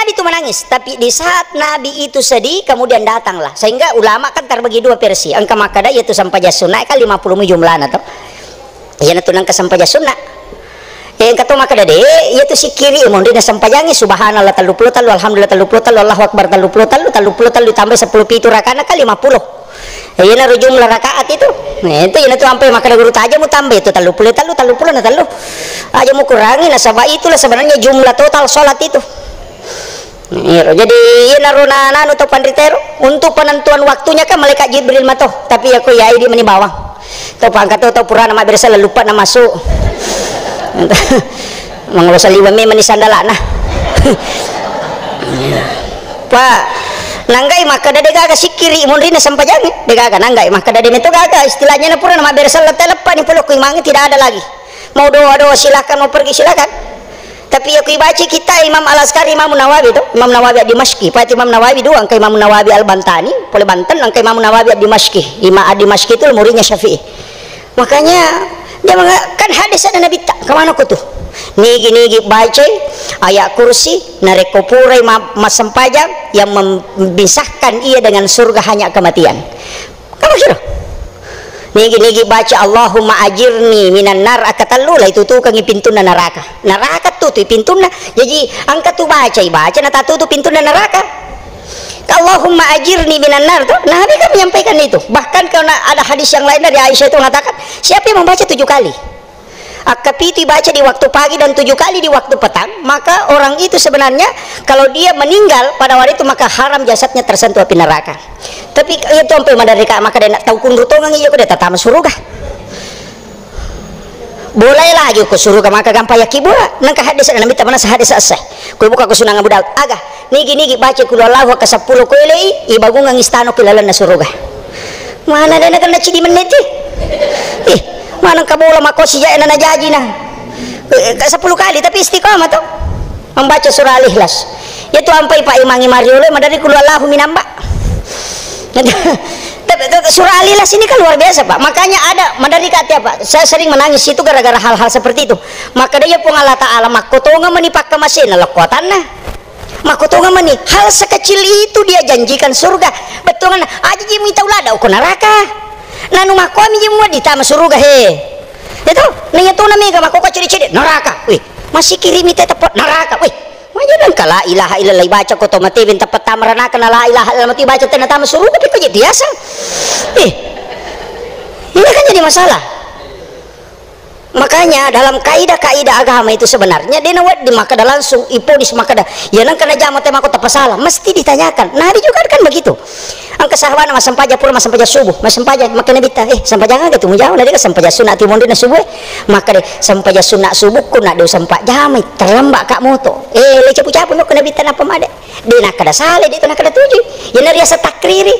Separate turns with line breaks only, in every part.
Nabi itu menangis, tapi di saat Nabi itu sedih kemudian datanglah, sehingga ulama kan terbagi dua versi. Angka makada yaitu sampaja sunnah kan 50 jumlahna toh. Ya natu nang sampaja sunnah. Yang kata makada de yaitu si kiri mun dina sampajangi subhanallah 30 talu, alhamdulillah 30 talu, Allahu akbar 30 talu ditambah 10 pitu rakaat kan 50. Ya na jumlah rakaat itu. Nah itu ya natu sampai makada guru aja mau tambah itu 30 na talu. Aja mau kurangi nah sabab itulah sebenarnya jumlah total salat itu. Jadi naruna nanu to pandritero untuk penentuan waktunya kan malaikat Jibril matoh, tapi aku ya ini meni bawang to pangkat to purana mak berasa lupa na masuk manglosa liwa me meni sandalana Pak nanggai maka dade gaga sikiri mundrina sampajangi de gaga nanggai maka dade itu gaga istilahnya na purana mak berasa telepan ni peluk mangi tidak ada lagi mau doa silakan, mau pergi silakan. Tapi aku baca kita Imam Al-Askari, Imam Nawawi itu, Imam Nawawi Dimashqi, Pak Imam Nawawi dua, angka Imam Nawawi Al-Bantani, boleh Banten, angka Imam Nawawi Dimashqi, Imam Dimashqi itu muridnya Syafi'i. Makanya dia kan hadis ada Nabi tak, kemana aku tuh? Nigi baca ayat kursi, narekopurai mas sempajang yang memisahkan ia dengan surga hanya kematian. Kamu kira? Nigi baca Allahumma ajirni minan nar akatalula itu tuh kangi pintuna neraka tuh pintuna jadi angkat tuh baca na tatu tuh pintuna neraka Allahumma ajirni minan nar tuh Nabi kan menyampaikan itu bahkan karena ada hadis yang lain dari Aisyah itu mengatakan siapa yang membaca 7 kali akapiti baca di waktu pagi dan 7 kali di waktu petang maka orang itu sebenarnya kalau dia meninggal pada hari itu maka haram jasadnya tersentuh api neraka. Tapi itu sampai madarika maka dia nak tahu kundutongan iya ko dia tatama surga. Boleh lagi ko surga maka gampang yakibura nang ka hadis Nabi ta mana hadis asah. Ko buka ko sunang budak aga nigi baca kul Allahu ka 10 ko ilai ibagung ang istano kilalan na surga. Mana ada nak naci di menit mana kabola mako siya na najaji na 10 kali tapi istiqamah tuh membaca surah Al-Ikhlas itu sampai Pak Imangi Mario madari kul Allahu minamba surah Al-Ikhlas ini kan luar biasa Pak makanya ada madari kata Pak saya sering menangis itu gara-gara hal-hal seperti itu maka dia pun Allah Ta'ala makotonga menipak ke mesin lekuatan nah makotonga meni hal sekecil itu dia janjikan surga betul kan aja dia minta ulada uko neraka nanu makwami jemua ditama surga he itu nanya tuh namiga mako ciri-ciri neraka wih masih kirimi tepat neraka wih majalan kala ilaha illallah baca ko tomate bin tepat tamarana kana la ilaha illallah mati baca tena tama surga tapi kok jadi biasa ini kan jadi masalah makanya dalam kaidah agama itu sebenarnya dia nawat di makada langsung ipodis makada ya nang kana jamat tema ko tapasalah mesti ditanyakan nah dia juga kan begitu ang kasahawan mas sampaja pura mas sampaja subuh mas sampaja maka nabi ta sampaja nga gitu mujaw na dia sampaja sunat timondi na subuh maka de sampaja sunat subuh ko na do sampaja may terlambak kak moto le capu-capu no kana bitan apa made di nakada sale di nakada tuju ya na riya sa takriri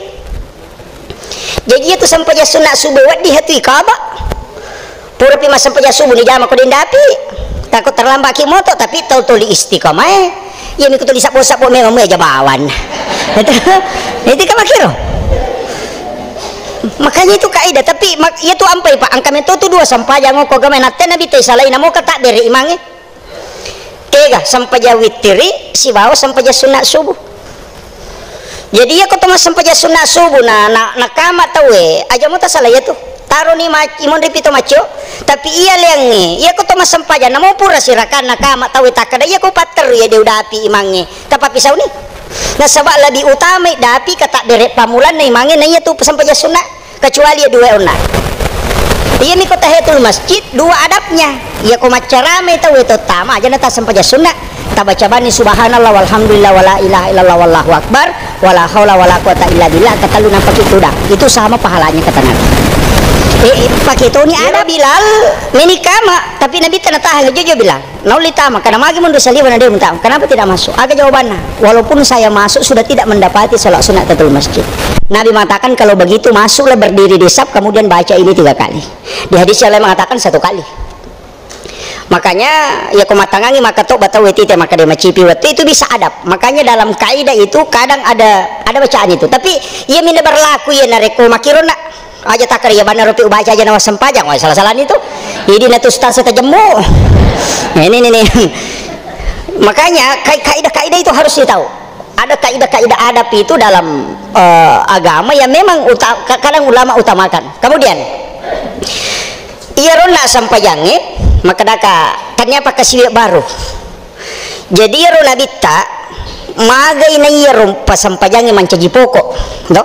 jadi itu sampaja sunat subuh wat di hati kaba pura pi mas sampaja subuh ni jama ko dindapi takut terlambat ki moto tapi tuli istiqamah ya mi ko tuli sapo-sapo me aja bawan itu kan makiro makanya itu kaidah tapi itu ampai Pak angka itu tuh 2 sampaja ngoko game natte nabi teh salai namo kata beri imange kega sampaja witiri si bawa sampaja sunat subuh jadi ya kota mas sampaja sunat subuh nakama tawe aja mo ta salai itu taruh ni imon ripito macho tapi iya lengi iya kota mas sampaja namo pura sirakan nakama tawe takada iya ko pater ya dia udah api imange tapa pisau ni nah sebab lebih utama dapi kata derek pamulan na imangin na iya tuh sampaja sunat kecuali ya 2 ona iya mi kota hetul masjid 2 adabnya iya ko macarame tahu itu tama aja nata sampaja sunat ta baca bani subhanallah walhamdulillah wala ilaha illallah wallahu akbar wala haula wala quwata illa billah kata lu nampak itu sama pahalanya kata Nabi pakai itu ni ada Bilal menikama tapi Nabi tanah tahan jujur bilang nauli tama karena magi mundur saliwan ada minta kenapa tidak masuk agak jawabannya walaupun saya masuk sudah tidak mendapati salat sunat tatul masjid Nabi mengatakan kalau begitu masuklah berdiri di saf kemudian baca ini 3 kali di hadis yang lain mengatakan 1 kali makanya ya kumatangangi maka tok batau wetite maka dia macipi waktu itu bisa adab makanya dalam kaidah itu kadang ada bacaan itu tapi ia mina berlaku ya nareko makirona aja takar ya benar rupi baca aja nama sempajang wah salah-salah itu jadi natus tas jemu ini Makanya kaidah-kaidah itu harus ditahu. Ada kaidah-kaidah adab itu dalam agama yang memang kadang ulama utamakan. Kemudian iya ronda sampayange maka daka ternyata kasih baru. Jadi ronda bitta magai na iya rompa sampayange mancaji pokok, no?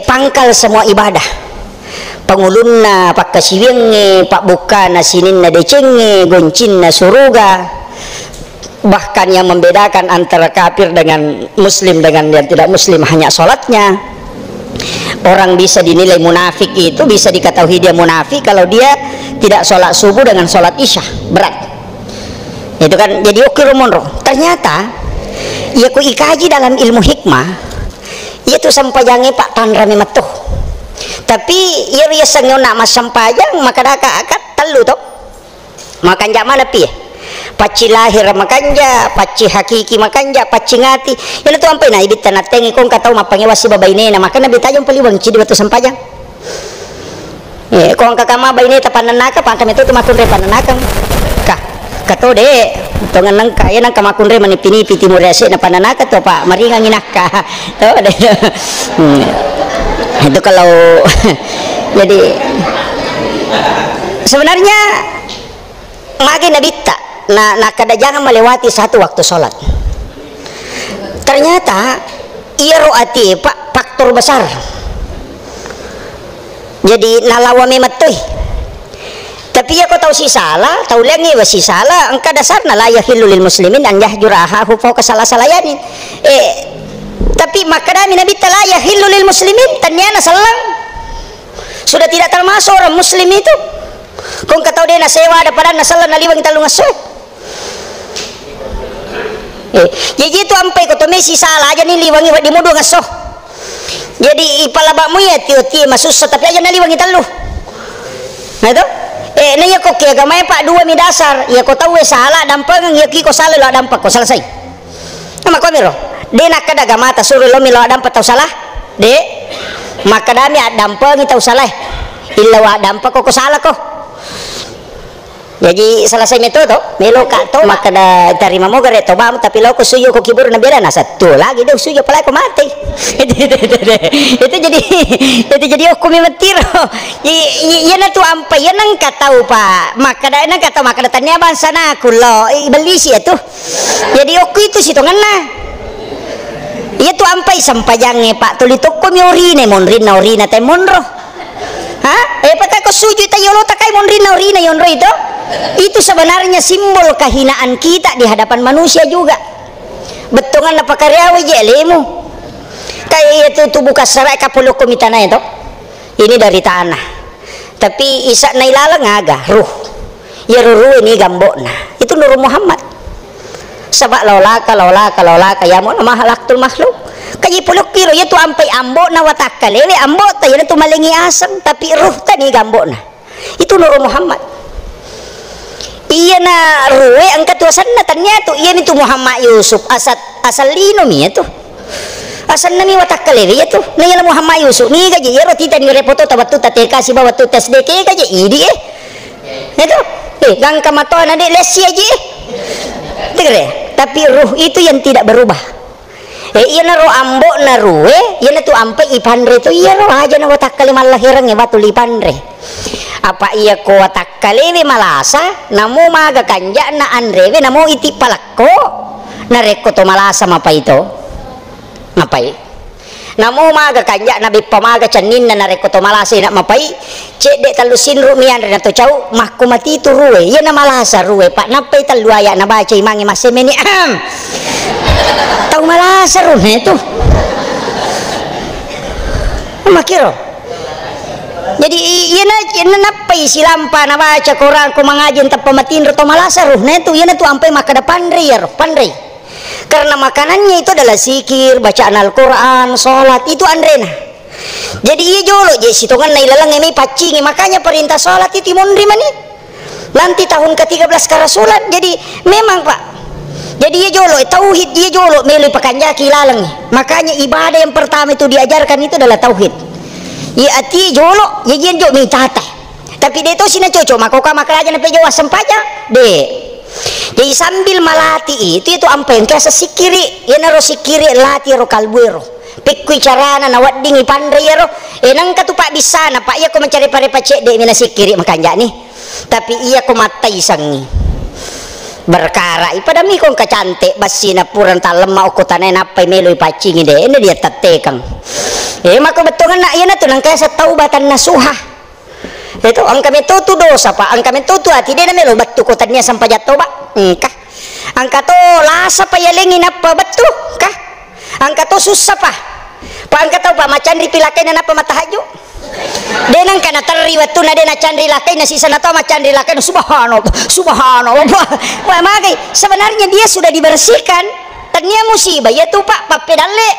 Pangkal semua ibadah. Pangulunna pak kasiwenge pak bukana sininna decenge goncinna suruga. Bahkan yang membedakan antara kafir dengan muslim dengan yang tidak muslim hanya sholatnya. Orang bisa dinilai munafik, itu bisa diketahui dia munafik kalau dia tidak sholat subuh dengan sholat isya, berat itu kan. Jadi oke rumonro ternyata ia ku ikaji dalam ilmu hikmah itu sampajange pak tanrami matuh, tapi ia biasa ngona mas sampajang maka daka akat telu toh makan jak mana pi paci lahir makanja, paci hakiki makanja, paci ngati. Yan ito ampay na ibit tanatengi kung kataw mapangewasi babay nena maka nabitayong paliwang cidi bato sampayang. Kung kakamabay neta pananaka pantam ito tumakunre pananakang ka kato de tungan nang kaya nang kamakunre manipinipi timurese na pananaka to pa maringang inaka to itu kalau jadi sebenarnya magi nabita nah kada jangan melewati satu waktu sholat. Ternyata iya roati pak faktor besar. Jadi nalawa mematuy. Tapi ya kau tahu si salah, tahu lengi wa si salah. Angka dasar na la yahillu lil muslimin an yahjuraha hu fawqa salasalayanin. Tapi makadami nabi la yahillu lil muslimin tanyana salang. Sudah tidak termasuk orang muslim itu. Kung kataw din na sewa ada pada nasalan naliwang talong aso. Jadi itu ampai ko si salah aja nih liwangi di mudu ngaso. Jadi ipalabak mo ya tiyo masusah tapi aja naliwangi talo. Nah itu nanya kok kaya gamay pak dua mi dasar ya ko tahu salah dampang ya ko salah lo dampak ko selesai. Nama ko miro. De nakada gamata suruh lo milo dampak tahu salah. De makadami dampang tahu salah. Illa wa dampak ko salah ko. Jadi selesai metodo melo kato maka da terima mo gare to bam tapi lo ko suyo ko kibur na bela na satu lagi deh suyo pala ko mati. Itu jadi hukum metiro. Iya na tu ampa yan ang kataw pa maka da nang kataw maka da tanya bansa na kulo beli sih itu. Jadi oku itu sitongan na. Iya tu ampai sampajange pak tulitok ko mi orine monrin na orina tay monro. Pakai kesuju tayo lo takai monrina orina yonro itu sebenarnya simbol kehinaan kita di hadapan manusia juga. Betongan apa karyawi jelemu kayak itu buka serai kapulok komitana itu ini dari tanah tapi isa nailalang aga ruh ya ruh ini gambok nah itu Nur Muhammad sabak laulaka ya mo nama halaktul makhluk kaji pulok kilo ya tu ampai ambok na watakal lewe ambok tayo na tu malingi asam tapi ruh tani gambok nah itu Nur Muhammad. Iya na ruwe ang katuasan na tanya tu iya itu Muhammad Yusuf asal lino mi itu asal nami watakal lewe ya tu na yala Muhammad Yusuf ni gaji ya roti tani repoto tabatu tateka si bawa tu tes deke gaji idi itu gang kamatoan ade lesi aja tigre tapi ruh itu yang tidak berubah. Iya na ro ambok na ruwe iya na tu ampai ipandre tu iya ro aja na watakal malahirang ya batu lipandre apa iya ko watakalewe malasa namo maga kanja na andrewe namo iti palakko na reko to malasa mapa ito mapai namo maga kanja na bipamaga canin na reko to malasa na mapai cek dek talusin rumian na to cau mahku mati itu ruwe iya na malasa ruwe pak napai taluaya na baca imangi masemeni tahu malasa ruwe itu makiro. Jadi iya na napai silampa na baca Quran ko mangajin ta pamatin reto malasa ruh na itu iya na tu ampai makada pandre ya pandre karena makanannya itu adalah zikir bacaan Al-Quran sholat itu andre na jadi iya jolo jadi sitongan na ilalang may pacingi makanya perintah sholat itu mondri mani nanti tahun ke-13 kara sholat jadi memang pak jadi iya jolo tauhid iya jolo melu pakanja kilalang makanya ibadah yang pertama itu diajarkan itu adalah tauhid. Ya ati jolo ya gian jo mi tata tapi de to sina coco makoka makalaja na pejo wasam paja de Jadi sambil malati itu ampai yang kasa sikiri ya naro sikiri lati ro kalbuero pikui carana na waddingi pandai ya ro nang katu pak bisa na pak iya ko mencari pare pacek de mina sikiri makanya nih tapi iya ko matai sangi berkara ipada mi kong kacantik basina puran talema uko tanay napai melo ipacingi de ini dia tatekang maka betongan nak iya na to nang kasa taubatan nasuha itu ang kami tu dosa pak ang kami tu hati dia na melo batu ko tanya sampai jatuh pak kah angka to lasa pa yalengin apa betul kah angka to susah pa angka to pa macandri pilakay na napa matahajo denang kana tari watu na dena candri lakay na sisa na to macandri lakay na subhanallah wah magay sebenarnya dia sudah dibersihkan tanya musibah ya tuh pak papedale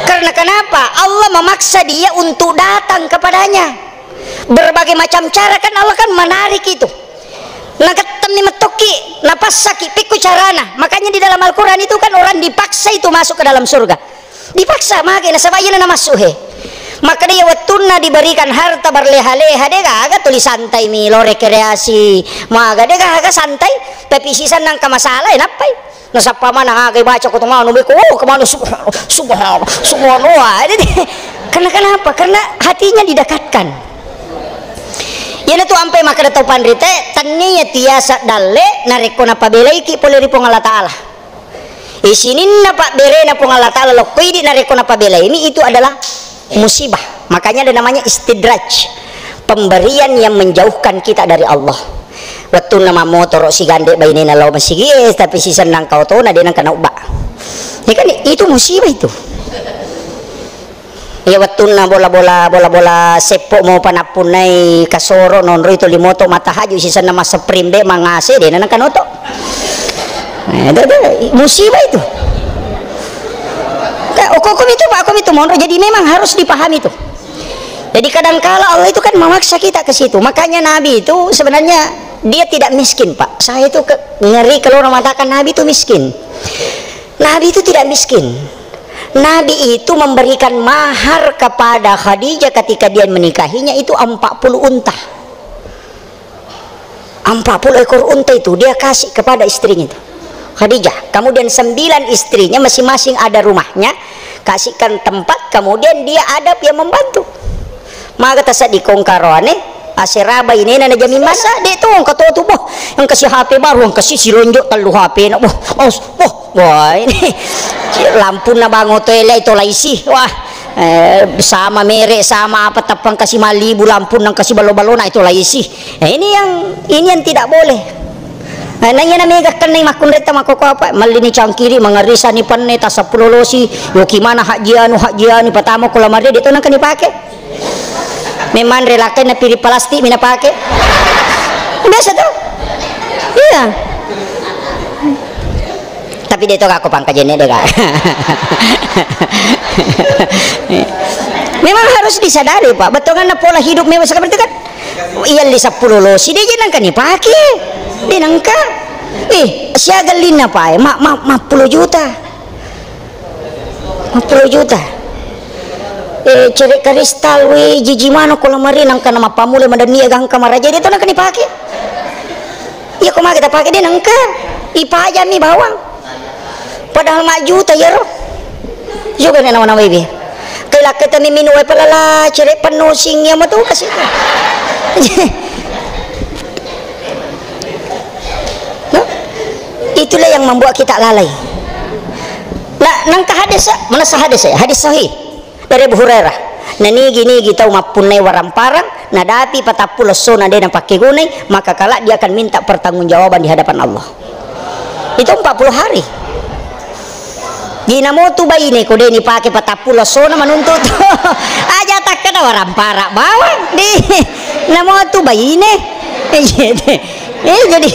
karena kenapa Allah memaksa dia untuk datang kepadanya berbagai macam cara kan Allah kan menarik itu nagatami matoki napasaki piku carana makanya di dalam Al-Quran itu kan orang dipaksa itu masuk ke dalam surga dipaksa makanya sabayana na masuhe maka dia watuna diberikan harta berleha-leha dega agak tulis santai milo rekreasi maga dega agak santai tapi sisa nang kamasalah napai nasapa mana agak baca ko tungau nubi ko kemana subhanallah karena kenapa karena hatinya didekatkan yana tu ampai maka datau pandrite tannya ya tiasa dalle nareko na pabelai ki poleri pong Allah Ta'ala isinin na pak bere na pong Allah Ta'ala lokoi di nareko na pabelai ini itu adalah musibah makanya ada namanya istidraj pemberian yang menjauhkan kita dari Allah waktu nama motor si gande bayi na law masigi tapi si senang kau to na dia nang kana uba ya kan itu musibah itu ya waktu na bola sepo mau panapunay kasoro nonro itu limoto matahaju sisa nama seprimbe mangase de nang kanoto musibah itu hukum itu pak hukum itu monro jadi memang harus dipahami itu jadi kadangkala Allah itu kan memaksa kita ke situ makanya Nabi itu sebenarnya dia tidak miskin pak saya itu ngeri kalau orang mengatakan Nabi itu miskin Nabi itu tidak miskin Nabi itu memberikan mahar kepada Khadijah ketika dia menikahinya itu 40 unta 40 ekor unta itu dia kasih kepada istrinya itu Khadijah kemudian 9 istrinya masing-masing ada rumahnya kasihkan tempat kemudian dia adab yang membantu maka tasa di kongkarone asiraba ini na jamin masa di itu ang katoto mo ang kasi HP baru ang kasi sironjo talo HP na wah ini lampu na bango tele itu laisi wah sama mere sama apa tapang kasi malibu lampu nang kasi balo-balo na itu laisi ini yang tidak boleh nanya na mega kanay makunreta makoko apa malini cangkiri mangarisa ni paneta sa pulolosi yo kimana hajianu patamo ko lamari dito nang kanipake memang relakan na pilih plastik mina pakai biasa tuh iya tapi dia itu aku pangkajannya deh kak memang harus disadari pak betul kan pola hidup memang seperti itu kan iya li 10 losi dia jangan kan dipakai dia nangka siagalin apa ya 10 juta cerik kristal we jiji mano kalau mari nang kana mapamule madania gang kamaraja dia tu nak dipakai iya kok kita pakai dia nangka ipaja mi bawang padahal mak juta ya roh juga na nama baby kaila kita mi minue palala cerik penuh singnya mah tu kasih itulah yang membuat kita lalai nah nangka hadis mana hadis sahih dari Abu Hurairah nani gini kita mapunai waramparang nadapi patapul sona dia pakai gunai maka kala dia akan minta pertanggungjawaban di hadapan Allah itu 40 hari gina mo tu bayi ni kode ni pakai patapul sona menuntut aja tak kena warampara bawang di namo tu bayi ni jadi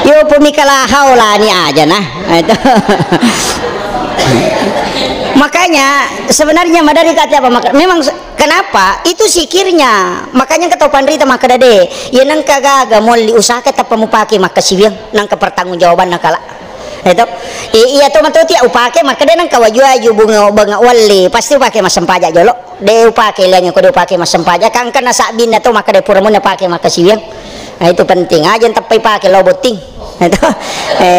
yo pemikalahaw lah ni aja nah itu makanya sebenarnya madari kata apa memang kenapa itu sikirnya makanya kata pandrita maka dade ya nang kagaga mau diusahakan tapi mau pakai maka sibiang nang kepertanggungjawaban nakala itu iya tuh mantu tiap upake maka dia nang kawaju bunga wali pasti upake mas sempaja jolo dia upake lagi ko dia upake mas sempaja kang kana sabin na to maka dia pura muna pake maka siwang. Nah, itu penting aja tapi pakai loboting itu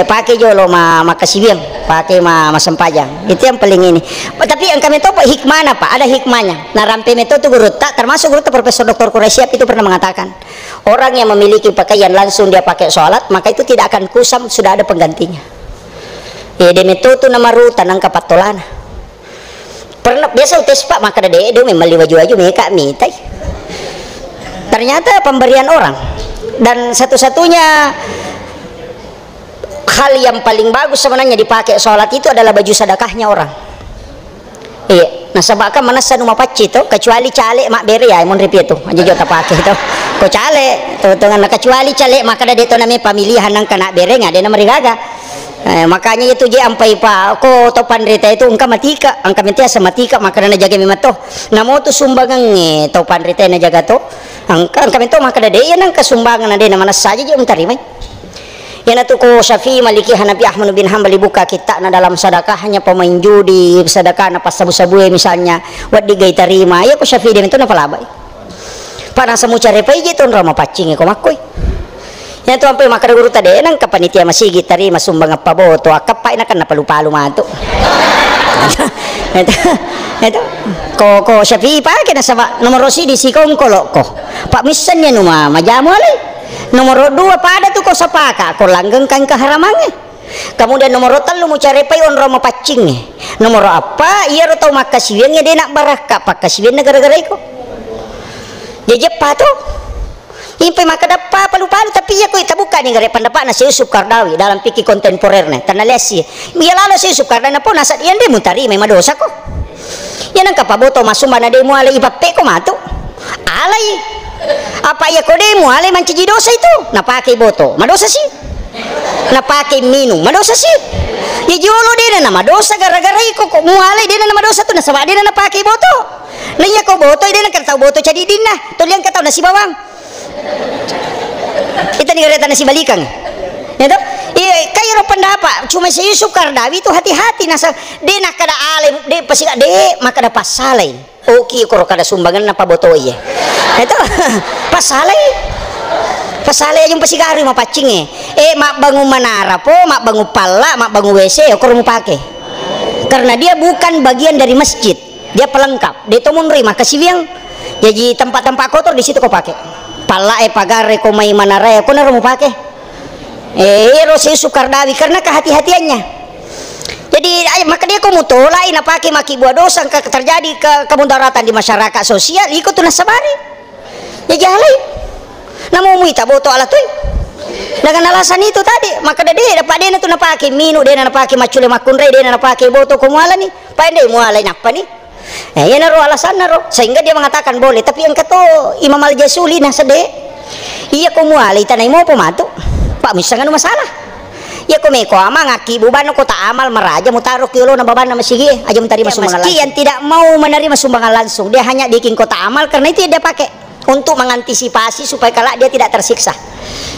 pakai jolo maka siwang pakai mas sempaja itu yang paling ini. Tapi yang kami tahu hikmahnya pak ada hikmahnya. Nah rampe metode guru tak termasuk guru Profesor Dr. Quraisyab itu pernah mengatakan orang yang memiliki pakaian langsung dia pakai sholat maka itu tidak akan kusam sudah ada penggantinya. Ya demi itu nama rutan angka patolana pernah biasa utes pak maka ada dia memali waju mereka mitai ternyata pemberian orang dan satu-satunya hal yang paling bagus sebenarnya dipakai sholat itu adalah baju sedekahnya orang. Iya nah sebabkan mana sanuma paci itu kecuali cale mak beri ya mon repi itu aja jota pakai itu ko cale tuh dengan kecuali cale maka ada itu namanya pemilihan nang kena beri nggak ada nama rigaga. Makanya itu je ampai pa ko topan reta itu engka matika angka mentia samatika maka na jaga mimato namo tu sumbangan nge topan reta na jaga to angka mento maka ada dia nang kasumbangan ada mana saja je untarimai yana tu ko Syafi'i Maliki Hanafi Ahmad bin Hanbali buka kita na dalam sedekahnya pemain judi sedekah na pas sabu-sabu misalnya wad digai tarima ya ko Syafi'i dia itu na palabai para samu cari pai je ton rama pacing ko makoi yang tu sampai makan guru tadi nang kapanitia masih gitari masumbang apa boto akapai nak na palu-palu mantu itu ko Syafi'i pakai na sama nomor rosi di sikong kolok ko pak misannya numa majamu ali nomor 2 pada tu ko sapaka ko langgeng kan keharamannya kemudian nomor 3 lu mau cari pai on roma pacing nomor apa iya ro tau makasiwengnya dia nak baraka pakasiwen negara-negara iko jejep patu impai maka dapat palu-palu tapi ya kita buka nih gare pendapat nasi Yusuf Qaradawi dalam fikih kontemporernya tanah lesi ya lalu si Yusuf Qaradawi pun nasat yang dia mutari memang dosa kok ya nang kapa boto masuk mana dia muale ibape ko matu alai apa ya ko dia muale manci dosa itu na pakai boto madosa sih na pakai minum madosa sih ya jolo dia nama dosa gara-gara iko kok muale dia nama dosa tuh na sama dia na pakai boto nah ya ko boto dia na tahu boto jadi dinah tuh liang kata nasi bawang kita nih kereta nasi balikan itu kayak pendapat cuma si Yusuf Qaradawi itu hati-hati nasa dia nak kada alim dia pasti dia maka ada pasalai oke kalau kada sumbangan apa botoi ya itu pasalai yang pasti gari mau pacing mak bangun menara po mak bangun pala mak bangun WC ya kurang pakai karena dia bukan bagian dari masjid dia pelengkap dia tuh menerima kasih yang jadi tempat-tempat kotor di situ kau pakai pala pagare ko may manara ko na mo pake Rosi Yusuf Qaradawi karena kehati-hatiannya jadi maka dia ko mutolai na pake maki buah dosa terjadi kemudaratan di masyarakat sosial ikut tunas sabari ya jalai namo muita boto ala tuh dengan alasan itu tadi maka dia dapat dia tu na pake minu dia na pake macule makunre dia na pake boto ko muala ni pandai muala napa ni ya naro alasan naro sehingga dia mengatakan boleh tapi yang kata Imam Al-Jasuli nah sede iya ko muali tanay mo pematu pak misalnya masalah ya ko meko ama ngaki buban ko ta amal meraja mutarok yolo na baban na masigi aja mentari sumbangan langsung yang tidak mau menerima sumbangan langsung dia hanya bikin kota amal karena itu dia pakai untuk mengantisipasi supaya kalau dia tidak tersiksa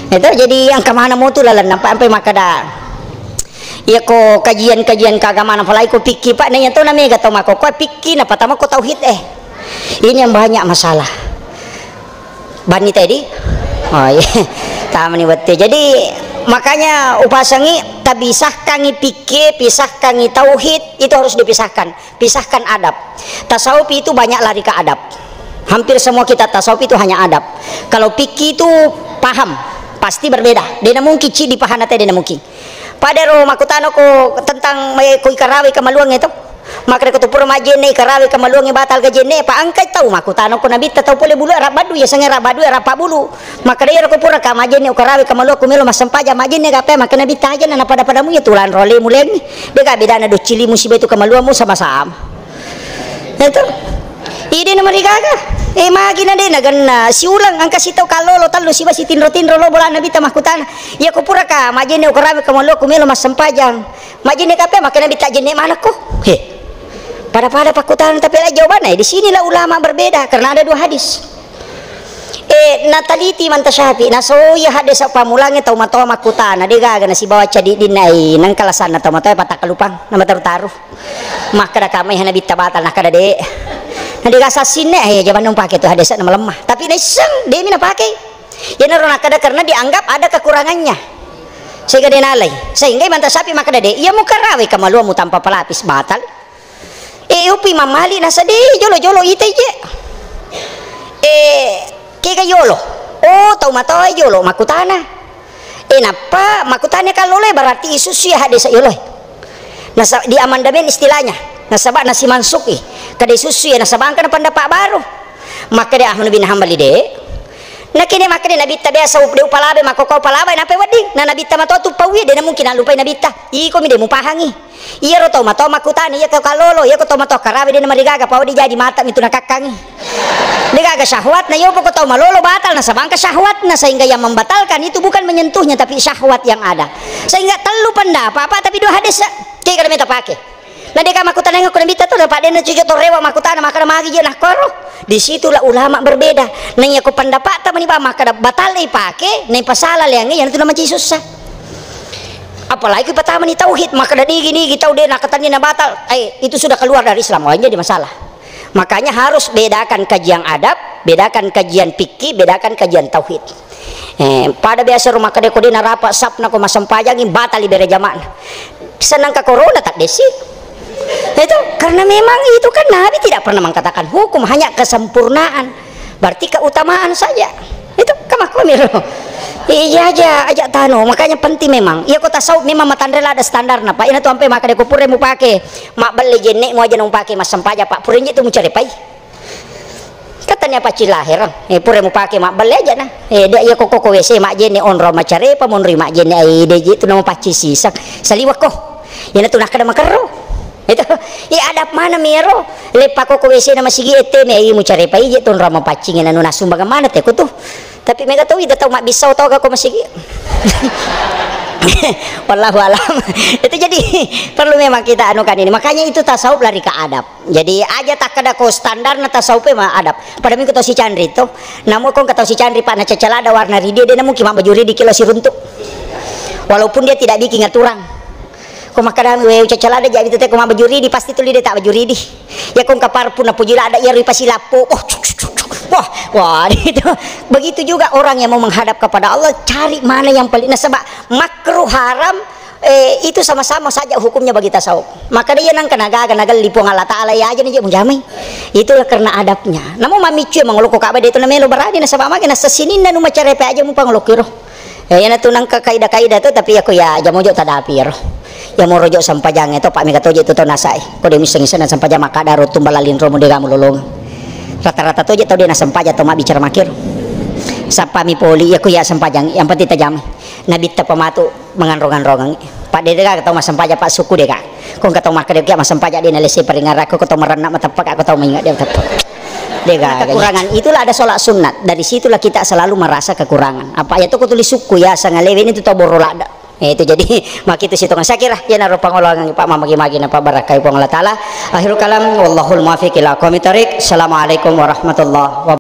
itu jadi yang kemana mau tuh lalan sampai maka dah ya ko kajian-kajian keagamaan apalagi ko pikir pak nanya tuh namanya gak tau mako ko pikir apa pertama ko tauhid ini yang banyak masalah bani tadi oh iya tamani bete jadi makanya upasangi tak pisahkan pikir pisahkan tauhid itu harus dipisahkan pisahkan adab tasawuf itu banyak lari ke adab hampir semua kita tasawuf itu hanya adab kalau pikir itu paham pasti berbeda dia mungkin ci dipahana teh dia mungkin pada ro makutano ko tentang ko ikarawi kamaluang itu maka ko tupur majene ikarawi kamaluang batal ke jene pa angkai tahu makutano ko nabi tahu pole bulu arab badu ya sange rabadu arab bulu maka dia ko pura ka majene ikarawi kamaluang ko melo masampaja majene gape maka nabi taja na pada padamu ya tulan role muleng dia ga beda na do cili musibah itu kamaluang mu sama-sama itu ide na marigaga magina din nagan si ulang ang kasitaw kalolo talo si basi tinro-tinro lo bola nabi tamahkutan ya ko pura ka majene ko rami kamalo ko melo masampajang majene kape makana bita jene mana ko pada pakutan tapi lah jawabannya di sinilah ulama berbeda karena ada 2 hadis nataliti man ta Syafi na so ya hade sa pamulangi tau matawa makutana de gaga na si bawa cadi dinai nang kalasan na tau matawa patakalupang na mataru-taru maka da kamay hanabi tabatal na kada de na de gasasin ne jaman nung pakai tu hade sa na melemah tapi na iseng de mina pakai ya naron kada karena dianggap ada kekurangannya sehingga denalay sehingga man ta Syafi maka da de iya mo karawe kamaluwa mo tanpa pelapis batal upi mamali na sa de jolo-jolo ite je kaya yolo tau matawa yolo makutana napa makutana kalau le berarti Yesus ya hadis yolo nasa di amandamen istilahnya nasabak nasi mansuki kada Yesus ya nasabang kana pendapat baru maka dia Ahmad bin Hanbali de nakini maka dia nabita biasa upde upalabe makoko upalabe nape wadi na nabita mato tu pawi de na mungkin lupai nabita iko mi de mupahangi iya ro tau matawa makutana iya ka kalolo iya ko tau matawa karabe de na marigaga pawi jadi mata mitu nakakangi nikaga syahwat na yopo ko tau malolo batal na sabangka syahwat na sehingga yang membatalkan itu bukan menyentuhnya tapi syahwat yang ada sehingga telu panda apa tapi dua hadis kayak kada minta pakai nah deka makutana yang kuna minta tuh dapat dena cucu torewa makutana maka magi je nah koro disitulah ulama berbeda nanya ko pendapat ta maniba maka batal ai pakai nai pasala leange yang itu nama susah apalagi pertama ni tauhid maka da gini tau de nak katanya na batal itu sudah keluar dari Islam wajib di masalah. Makanya harus bedakan kajian adab, bedakan kajian fikih, bedakan kajian tauhid. Pada biasa rumah kedai kode narapa sapna ko masampajangin batal ibere jaman. Senang ke corona tak desi. Itu karena memang itu kan Nabi tidak pernah mengatakan hukum, hanya kesempurnaan. Berarti keutamaan saja. Itu kamah komiro. Iya aja tano, makanya penting memang. Iya kota tasawuf memang matandrela ada standar na Pak. Ina tu ampe maka de kupure mu pake. Mak beli jenek mu aja nung pake mas sampaja Pak. Purenje tu mu cari pai. Katanya Pak cilahir. Pure mu pake mak beli aja nah. Dia iya koko WC mak jenek onro macare pa monri mak jenek ai de tu nama paci sisak. Saliwak ko. Ina tu nak kada makero. Itu ya adab mana mero lepa koko WC nama sigi ete me ai mu cari pai je tu onro ma pacing ina nu nasum bagaimana teh kutu. Tapi mereka tahu tidak tahu mak bisau tahu aku masih wallahu alam. Itu jadi perlu memang kita anukan ini, makanya itu tasawuf lari ke adab. Jadi aja tak ada ko standar na tasawuf mah adab. Pada minggu tahu si Chandri itu namun kau kata si Chandri pak na cecala ada warna ridi dia namun mungkin mak baju ridi kilo si runtuk walaupun dia tidak bikin aturan kau makan we cecala ada jadi tete kau mak baju ridi pasti tu dia tak baju ridi ya kau kapar pun na pujila ada ya pasti lapo wah itu begitu juga orang yang mau menghadap kepada Allah cari mana yang paling nasabah makruh haram itu sama-sama saja hukumnya bagi tasawuf maka dia nang kanaga lipung Allah Ta'ala ya aja nih menjamai itulah karena adabnya namun mamicu emang lo kok itu namanya lo berani nasabah makin nasasinin dan rumah cari aja mau panglokiro ya natu nang kaidah tuh tapi aku ya jamu jauh tadapir ya mau rojok sampajang itu Pak Mega toje itu tuh nasai kok dia miseng-miseng dan sampajang maka darut tumbalalin romo dia kamu lolong rata-rata tuh aja tau dia nasampaja atau mak bicara makir sapami poli ya ku ya sampajang yang penting tajam nabi tapamatu menganrong-anrong Pak dia kata mas sampaja Pak suku dia kak kau kata mak dia mas sampaja dia nalesi peringat aku kau merenak mata pak aku tahu mengingat dia tepat dia kekurangan itulah ada sholat sunat dari situlah kita selalu merasa kekurangan apa ya tuh aku tulis suku ya sangat lewin itu tau borolada itu jadi mak itu situngan saya kira ya naruh pangolongan Pak magi-magi napa barakai Allah Ta'ala akhirul kalam wallahul muwaffiq ila aqwamit thoriq. Assalamualaikum warahmatullahi wabarakatuh.